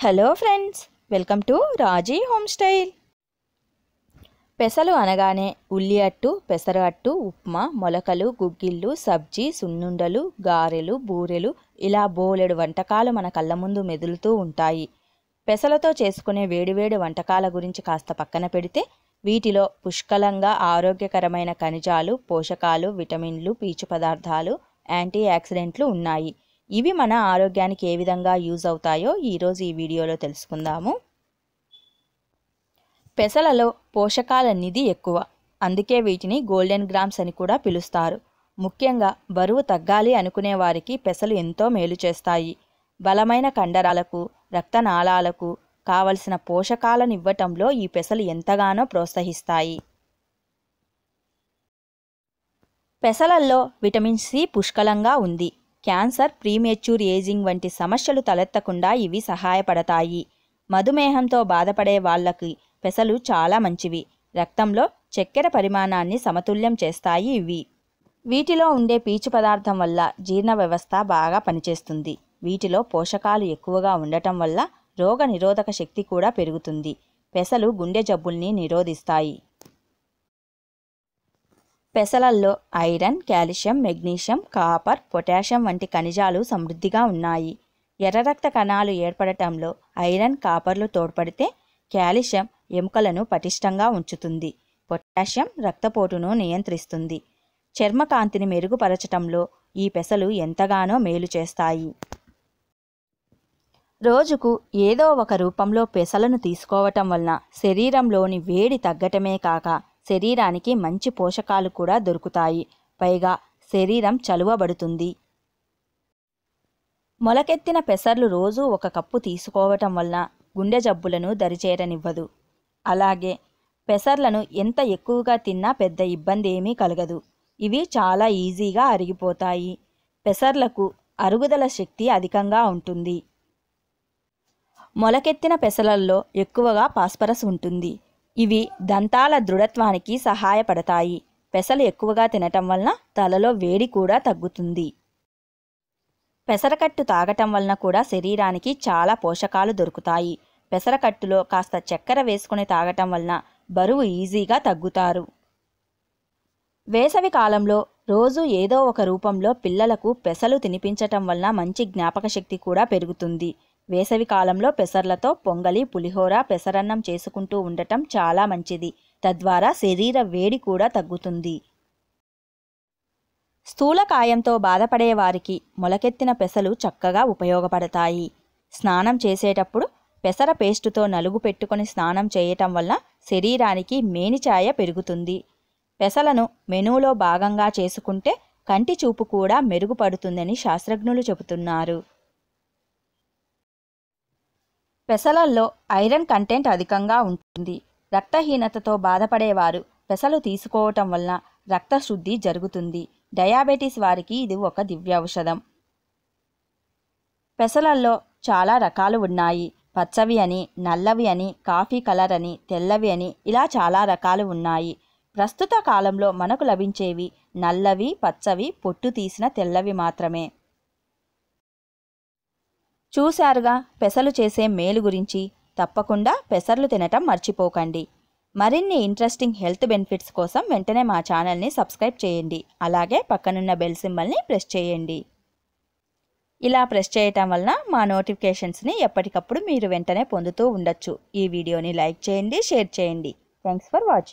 Hello friends, welcome to Raji home style. పెసలు అనగానే ఉల్లి అట్టు, పెసర అట్టు, ఉప్మా, మొలకలు, గుగ్గిళ్ళు, సబ్జీ, సున్నుండలు, గారెలు, బూరెలు ఇలా బోలెడు వంటకాలు మన కళ్ళ ముందు మెదులుతూ ఉంటాయి. పెసలతో చేసుకునే వేడివేడి వంటకాల గురించి కాస్త పక్కన పెడితే వీటిలో పుష్కలంగా ఆరోగ్యకరమైన ఖనిజాలు, పోషకాలు, విటమిన్లు, పీచు పదార్థాలు, యాంటీ ఆక్సిడెంట్లు ఉన్నాయి. ఇవి మన ఆరోగ్యానికి ఏ విధంగా యూజ్ అవుతాయో ఈరోజు ఈ వీడియోలో తెలుసుకుందాము. పెసలలో పోషకాల నిధి ఎక్కువ, అందుకే వీటిని గోల్డెన్ గ్రామ్స్ అని కూడా పిలుస్తారు. ముఖ్యంగా బరువు తగ్గాలి అనుకునే వారికి పెసలు ఎంతో మేలు చేస్తాయి. బలమైన కండరాలకు, రక్తనాళాలకు కావలసిన పోషకాలను ఇవ్వటంలో ఈ పెసలు ఎంతగానో ప్రోత్సహిస్తాయి. పెసలల్లో విటమిన్ సి పుష్కలంగా ఉంది. క్యాన్సర్, ప్రీమెచ్యూర్ ఏజింగ్ వంటి సమస్యలు తలెత్తకుండా ఇవి సహాయపడతాయి. మధుమేహంతో బాధపడే వాళ్ళకి పెసలు చాలా మంచివి. రక్తంలో చక్కెర పరిమాణాన్ని సమతుల్యం చేస్తాయి ఇవి. వీటిలో ఉండే పీచు పదార్థం వల్ల జీర్ణ వ్యవస్థ బాగా పనిచేస్తుంది. వీటిలో పోషకాలు ఎక్కువగా ఉండటం వల్ల రోగ నిరోధక శక్తి కూడా పెరుగుతుంది. పెసలు గుండె జబ్బుల్ని నిరోధిస్తాయి. పెసలల్లో iron, calcium, magnesium, copper, potassium వంటి ఖనిజాలు సమృద్ధిగా ఉన్నాయి. ఎర్ర రక్త కణాలు ఏర్పడటంలో ఐరన్, కాపర్లు తోడ్పడితే కాల్షియం ఎముకలను పటిష్టంగా ఉంచుతుంది. పొటాషియం రక్తపోటును నియంత్రిస్తుంది. చర్మకాంతిని మెరుగుపరచటంలో ఈ పెసలు ఎంతగానో మేలు చేస్తాయి. రోజుకు ఏదో ఒక రూపంలో పెసలను తీసుకోవటం వలన శరీరంలోని వేడి తగ్గటమే కాక శరీరానికి మంచి పోషకాలు కూడా దొరుకుతాయి. పైగా శరీరం చలువబడుతుంది. మొలకెత్తిన పెసర్లు రోజు ఒక కప్పు తీసుకోవటం వలన గుండె జబ్బులను దరిచేరనివ్వదు. అలాగే పెసర్లను ఎంత ఎక్కువగా తిన్నా పెద్ద ఇబ్బంది ఏమీ కలగదు. ఇవి చాలా ఈజీగా అరిగిపోతాయి. పెసర్లకు అరుగుదల శక్తి అధికంగా ఉంటుంది. మొలకెత్తిన పెసలల్లో ఎక్కువగా ఫాస్ఫరస్ ఉంటుంది. ఇవి దంతాల దృఢత్వానికి సహాయపడతాయి. పెసలు ఎక్కువగా తినటం వలన తలలో వేడి కూడా తగ్గుతుంది. పెసరకట్టు తాగటం వలన కూడా శరీరానికి చాలా పోషకాలు దొరుకుతాయి. పెసరకట్టులో కాస్త చక్కెర వేసుకుని తాగటం వలన బరువు ఈజీగా తగ్గుతారు. వేసవి కాలంలో రోజు ఏదో ఒక రూపంలో పిల్లలకు పెసలు తినిపించటం వలన మంచి జ్ఞాపక శక్తి కూడా పెరుగుతుంది. వేసవి కాలంలో పెసర్లతో పొంగలి, పులిహోర, పెసరన్నం చేసుకుంటూ ఉండటం చాలా మంచిది. తద్వారా శరీర వేడి కూడా తగ్గుతుంది. స్థూలకాయంతో బాధపడే వారికి మొలకెత్తిన పెసలు చక్కగా ఉపయోగపడతాయి. స్నానం చేసేటప్పుడు పెసర పేస్టుతో నలుగు పెట్టుకొని స్నానం చేయటం వల్ల శరీరానికి మేనిఛాయ పెరుగుతుంది. పెసలను మెనూలో భాగంగా చేసుకుంటే కంటి చూపు కూడా మెరుగుపడుతుందని శాస్త్రజ్ఞులు చెబుతున్నారు. పెసలల్లో ఐరన్ కంటెంట్ అధికంగా ఉంటుంది. రక్తహీనతతో బాధపడేవారు పెసలు తీసుకోవటం వలన రక్తశుద్ధి జరుగుతుంది. డయాబెటీస్ వారికి ఇది ఒక దివ్య ఔషధం. పెసలల్లో చాలా రకాలు ఉన్నాయి. పచ్చవి అని, నల్లవి అని, కాఫీ కలర్ అని, తెల్లవి అని ఇలా చాలా రకాలు ఉన్నాయి. ప్రస్తుత కాలంలో మనకు లభించేవి నల్లవి, పచ్చవి, పొట్టు తీసిన తెల్లవి మాత్రమే. చూశారుగా పెసలు చేసే మేలు గురించి. తప్పకుండా పెసర్లు తినటం మర్చిపోకండి. మరిన్ని ఇంట్రెస్టింగ్ హెల్త్ బెనిఫిట్స్ కోసం వెంటనే మా ఛానల్ని సబ్స్క్రైబ్ చేయండి. అలాగే పక్కనున్న బెల్ సింబల్ని ప్రెస్ చేయండి. ఇలా ప్రెస్ చేయటం వలన మా నోటిఫికేషన్స్ని ఎప్పటికప్పుడు మీరు వెంటనే పొందుతూ ఉండొచ్చు. ఈ వీడియోని లైక్ చేయండి, షేర్ చేయండి. Thanks for watching.